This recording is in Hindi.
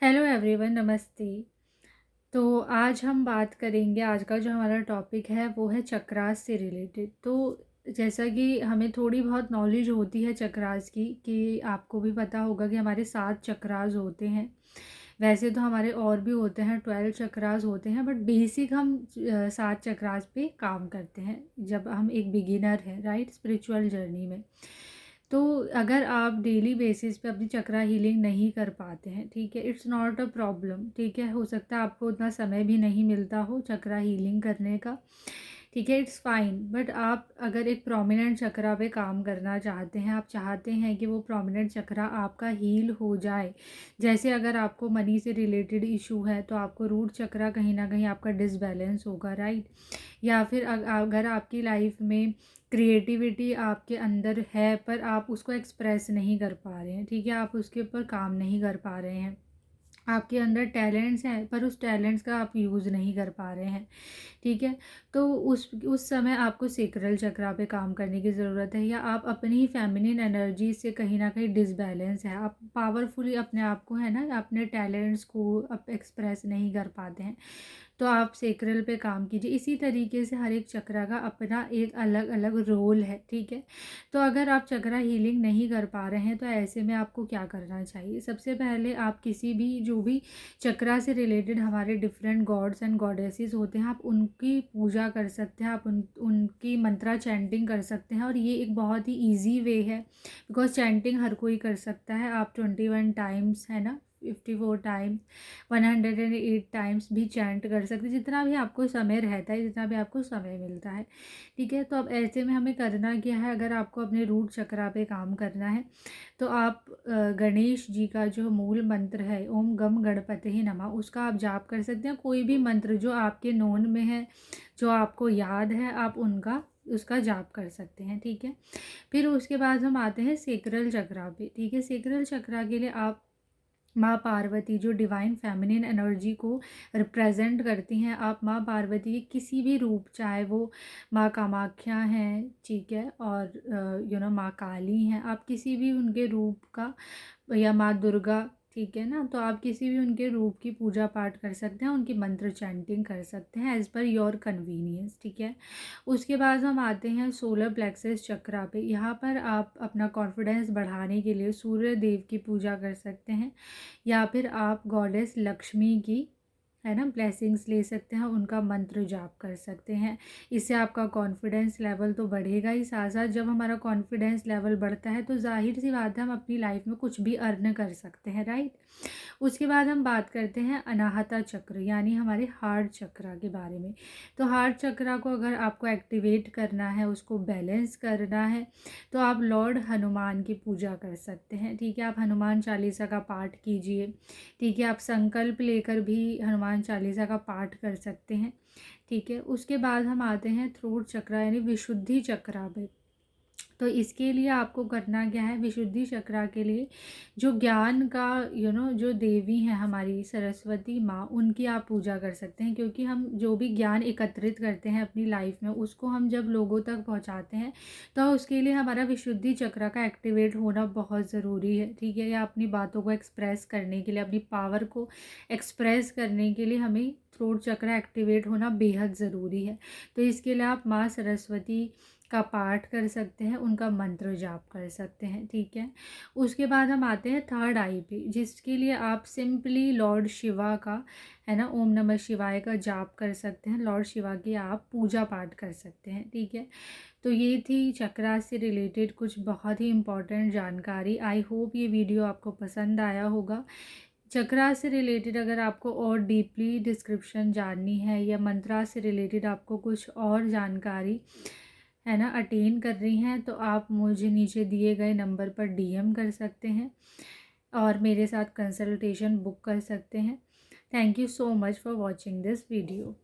हेलो एवरीवन, नमस्ते। तो आज हम बात करेंगे, आज का जो हमारा टॉपिक है वो है चक्रास से रिलेटेड। तो जैसा कि हमें थोड़ी बहुत नॉलेज होती है चक्रास की, कि आपको भी पता होगा कि हमारे 7 चक्रास होते हैं। वैसे तो हमारे और भी होते हैं, 12 चक्रास होते हैं, बट बेसिक हम 7 चक्रास पे काम करते हैं जब हम एक बिगिनर हैं, राइट, स्पिरिचुअल जर्नी में। तो अगर आप डेली बेसिस पे अपनी चक्रा हीलिंग नहीं कर पाते हैं, ठीक है, इट्स नॉट अ प्रॉब्लम, ठीक है। हो सकता है आपको उतना समय भी नहीं मिलता हो चक्रा हीलिंग करने का, ठीक है, इट्स फाइन। बट आप अगर एक प्रोमिनेंट चक्रा पे काम करना चाहते हैं, आप चाहते हैं कि वो प्रोमिनेंट चक्रा आपका हील हो जाए। जैसे अगर आपको मनी से रिलेटेड इशू है तो आपको रूट चक्रा कहीं ना कहीं आपका डिसबैलेंस होगा, राइट। या फिर अगर आपकी लाइफ में क्रिएटिविटी आपके अंदर है पर आप उसको एक्सप्रेस नहीं कर पा रहे हैं, ठीक है, आप उसके ऊपर काम नहीं कर पा रहे हैं। आपके अंदर टैलेंट्स हैं पर उस टैलेंट्स का आप यूज़ नहीं कर पा रहे हैं, ठीक है। तो उस समय आपको सेक्रल चक्रा पे काम करने की ज़रूरत है। या आप अपनी ही फेमिनिन एनर्जी से कहीं ना कहीं डिसबैलेंस है, आप पावरफुली अपने आप को, है ना, अपने टैलेंट्स को आप एक्सप्रेस नहीं कर पाते हैं, तो आप सेक्रल पे काम कीजिए। इसी तरीके से हर एक चक्रा का अपना एक अलग अलग रोल है, ठीक है। तो अगर आप चक्रा हीलिंग नहीं कर पा रहे हैं तो ऐसे में आपको क्या करना चाहिए? सबसे पहले आप किसी भी, जो भी चक्रा से रिलेटेड हमारे डिफरेंट गॉड्स एंड गॉडेसेस होते हैं, आप उनकी पूजा कर सकते हैं, आप उनकी मंत्रा चैंटिंग कर सकते हैं। और ये एक बहुत ही ईजी वे है, बिकॉज चैंटिंग हर कोई कर सकता है। आप 21 टाइम्स, है ना, 54 टाइम्स, 108 टाइम्स भी चैंट कर सकते हैं, जितना भी आपको समय रहता है, जितना भी आपको समय मिलता है, ठीक है। तो अब ऐसे में हमें करना क्या है? अगर आपको अपने रूट चक्रा पे काम करना है तो आप गणेश जी का जो मूल मंत्र है, ओम गम गणपते ही नमः, उसका आप जाप कर सकते हैं। कोई भी मंत्र जो आपके नोन में है, जो आपको याद है, आप उसका जाप कर सकते हैं, ठीक है। फिर उसके बाद हम आते हैं सेक्रल चक्रा पे, ठीक है। सेक्रल चक्रा के लिए आप माँ पार्वती, जो डिवाइन फेमिनिन एनर्जी को रिप्रेजेंट करती हैं, आप माँ पार्वती के किसी भी रूप, चाहे वो माँ कामाख्या हैं, ठीक है, और माँ काली हैं, आप किसी भी उनके रूप का, या माँ दुर्गा, ठीक है ना, तो आप किसी भी उनके रूप की पूजा पाठ कर सकते हैं, उनकी मंत्र चैंटिंग कर सकते हैं एज़ पर योर कन्वीनियंस, ठीक है। उसके बाद हम आते हैं सोलर प्लेक्सस चक्रा पे। यहाँ पर आप अपना कॉन्फिडेंस बढ़ाने के लिए सूर्य देव की पूजा कर सकते हैं, या फिर आप गॉडेस लक्ष्मी की, है ना, ब्लेसिंग्स ले सकते हैं, उनका मंत्र जाप कर सकते हैं। इससे आपका कॉन्फिडेंस लेवल तो बढ़ेगा ही, साथ साथ जब हमारा कॉन्फिडेंस लेवल बढ़ता है तो जाहिर सी बात है हम अपनी लाइफ में कुछ भी अर्न कर सकते हैं, राइट। उसके बाद हम बात करते हैं अनाहता चक्र, यानी हमारे हार्ट चक्रा के बारे में। तो हार्ट चक्रा को अगर आपको एक्टिवेट करना है, उसको बैलेंस करना है, तो आप लॉर्ड हनुमान की पूजा कर सकते हैं, ठीक है। आप हनुमान चालीसा का पाठ कीजिए, ठीक है। आप संकल्प लेकर भी हनुमान चालीसा का पाठ कर सकते हैं, ठीक है। उसके बाद हम आते हैं थ्रोट चक्रा यानी विशुद्धि चक्रा पे। तो इसके लिए आपको करना क्या है? विशुद्धि चक्रा के लिए जो ज्ञान का, जो देवी हैं हमारी सरस्वती माँ, उनकी आप पूजा कर सकते हैं। क्योंकि हम जो भी ज्ञान एकत्रित करते हैं अपनी लाइफ में, उसको हम जब लोगों तक पहुँचाते हैं तो उसके लिए हमारा विशुद्धि चक्रा का एक्टिवेट होना बहुत ज़रूरी है, ठीक है। या अपनी बातों को एक्सप्रेस करने के लिए, अपनी पावर को एक्सप्रेस करने के लिए हमें थ्रोट चक्रा एक्टिवेट होना बेहद ज़रूरी है। तो इसके लिए आप माँ सरस्वती का पाठ कर सकते हैं, उनका मंत्र जाप कर सकते हैं, ठीक है। उसके बाद हम आते हैं थर्ड आई पे, जिसके लिए आप सिंपली लॉर्ड शिवा का, है ना, ओम नमः शिवाय का जाप कर सकते हैं, लॉर्ड शिवा की आप पूजा पाठ कर सकते हैं, ठीक है। तो ये थी चक्रा से रिलेटेड कुछ बहुत ही इम्पॉर्टेंट जानकारी। आई होप ये वीडियो आपको पसंद आया होगा। चक्रा से रिलेटेड अगर आपको और डीपली डिस्क्रिप्शन जाननी है, या मंत्रा से रिलेटेड आपको कुछ और जानकारी, है ना, अटेन कर रही हैं, तो आप मुझे नीचे दिए गए नंबर पर डीएम कर सकते हैं और मेरे साथ कंसल्टेशन बुक कर सकते हैं। Thank you so much for watching this video.